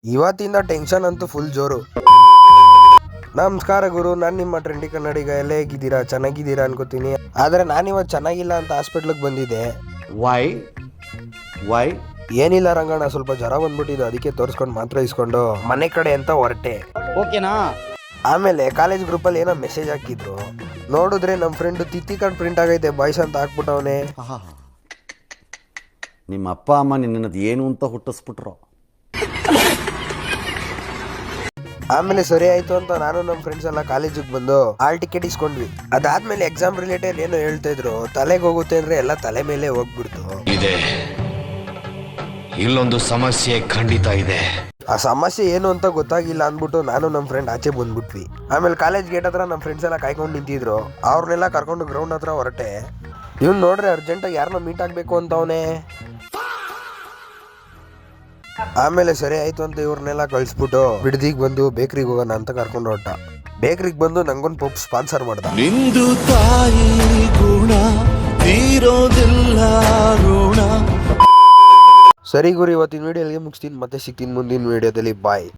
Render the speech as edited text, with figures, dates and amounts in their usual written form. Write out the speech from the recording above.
ಇವತ್ತಿಂದ ಟೆನ್ಷನ್ ಅಂತೂ ಫುಲ್ ಜೋರು. ನಮಸ್ಕಾರ ಗುರು, ನಾನು ನಿಮ್ಮ ಟ್ರೆಂಡಿ ಕನ್ನಡಿಗ. ಎಲ್ಲ ಹೇಗಿದ್ದೀರಾ? ಚೆನ್ನಾಗಿದ್ದೀರಾ ಅನ್ಕೋತೀನಿ. ಆದರೆ ನಾನಿವತ್ತು ಚೆನ್ನಾಗಿಲ್ಲ ಅಂತ ಹಾಸ್ಪಿಟ್ಲಿಗೆ ಬಂದಿದ್ದೆ. ವೈ ಏನಿಲ್ಲ ರಂಗಣ್ಣ, ಸ್ವಲ್ಪ ಜ್ವರ ಬಂದ್ಬಿಟ್ಟಿದ್ದು, ಅದಕ್ಕೆ ತೋರಿಸ್ಕೊಂಡು ಮಾತ್ರ ಇಸ್ಕೊಂಡು ಮನೆ ಕಡೆ ಅಂತ ಹೊರಟೆ. ಓಕೆನಾ? ಆಮೇಲೆ ಕಾಲೇಜ್ ಗ್ರೂಪಲ್ಲಿ ಏನೋ ಮೆಸೇಜ್ ಹಾಕಿದ್ರು. ನೋಡಿದ್ರೆ ನಮ್ಮ ಫ್ರೆಂಡು ತಿತ್ತಿ ಕಾರ್ಡ್ ಪ್ರಿಂಟ್ ಆಗೈತೆ ಬಾಯ್ಸ್ ಅಂತ ಹಾಕ್ಬಿಟ್ಟವನೆ. ನಿಮ್ಮ ಅಪ್ಪ ಅಮ್ಮ ನಿನ್ನದು ಏನು ಅಂತ ಹುಟ್ಟಿಸ್ಬಿಟ್ರು. ಆಮೇಲೆ ಸರಿ ಆಯ್ತು ಅಂತ ನಾನು ನಮ್ಮ ಫ್ರೆಂಡ್ಸ್ ಎಲ್ಲ ಕಾಲೇಜಿಗೆ ಬಂದು ಹಾಲ್ ಟಿಕೆಟ್ ಇಸ್ಕೊಂಡ್ವಿ. ಅದಾದ್ಮೇಲೆ ಎಕ್ಸಾಮ್ ರಿಲೇಟೆಡ್ ಏನೋ ಹೇಳ್ತಾ ಇದ್ರು. ತಲೆಗೆ ಹೋಗುತ್ತೆ ಅಂದ್ರೆ ಎಲ್ಲ ತಲೆ ಮೇಲೆ ಹೋಗ್ಬಿಡ್ತು. ಇದೆ, ಇಲ್ಲೊಂದು ಸಮಸ್ಯೆ ಖಂಡಿತ ಇದೆ. ಆ ಸಮಸ್ಯೆ ಏನು ಅಂತ ಗೊತ್ತಾಗಿಲ್ಲ ಅಂದ್ಬಿಟ್ಟು ನಾನು ನಮ್ಮ ಫ್ರೆಂಡ್ ಆಚೆ ಬಂದ್ಬಿಟ್ವಿ. ಆಮೇಲೆ ಕಾಲೇಜ್ ಗೇಟ್ ಹತ್ರ ನಮ್ಮ ಫ್ರೆಂಡ್ಸ್ ಎಲ್ಲ ಕಾಯ್ಕೊಂಡು ನಿಂತಿದ್ರು. ಅವ್ರನ್ನೆಲ್ಲ ಕರ್ಕೊಂಡು ಗ್ರೌಂಡ್ ಹತ್ರ ಹೊರಟೆ. ಇವ್ನು ನೋಡ್ರೆ ಅರ್ಜೆಂಟಾಗಿ ಯಾರನ್ನ ಮೀಟ್ ಆಗಬೇಕು ಅಂತ ಅವನೇ. ಆಮೇಲೆ ಸರಿ ಆಯ್ತು ಅಂತ ಇವ್ರನ್ನೆಲ್ಲ ಕಳಿಸ್ಬಿಟ್ಟು ಬಿಡದಿಗೆ ಬಂದು ಬೇಕ್ರಿಗೆ ಹೋಗೋಣ ಅಂತ ಕರ್ಕೊಂಡು ಹೊರಟ. ಬೇಕ್ರಿಗೆ ಬಂದು ನಂಗೊಂದು ಪಪ್ ಸ್ಪಾನ್ಸರ್ ಮಾಡ್ದ. ನಿಂದು ತಾಯಿ ಗುಣ ತೀರೋದಿಲ್ಲ ಋಣ. ಸರಿ ಗುರು, ಇವತ್ತಿನ ವಿಡಿಯೋ ಎಲ್ಲಿಗೆ ಮುಗಿಸ್ತೀನಿ. ಮತ್ತೆ ಸಿಗ್ತೀನಿ ಮುಂದಿನ ವಿಡಿಯೋದಲ್ಲಿ. ಬಾಯ್.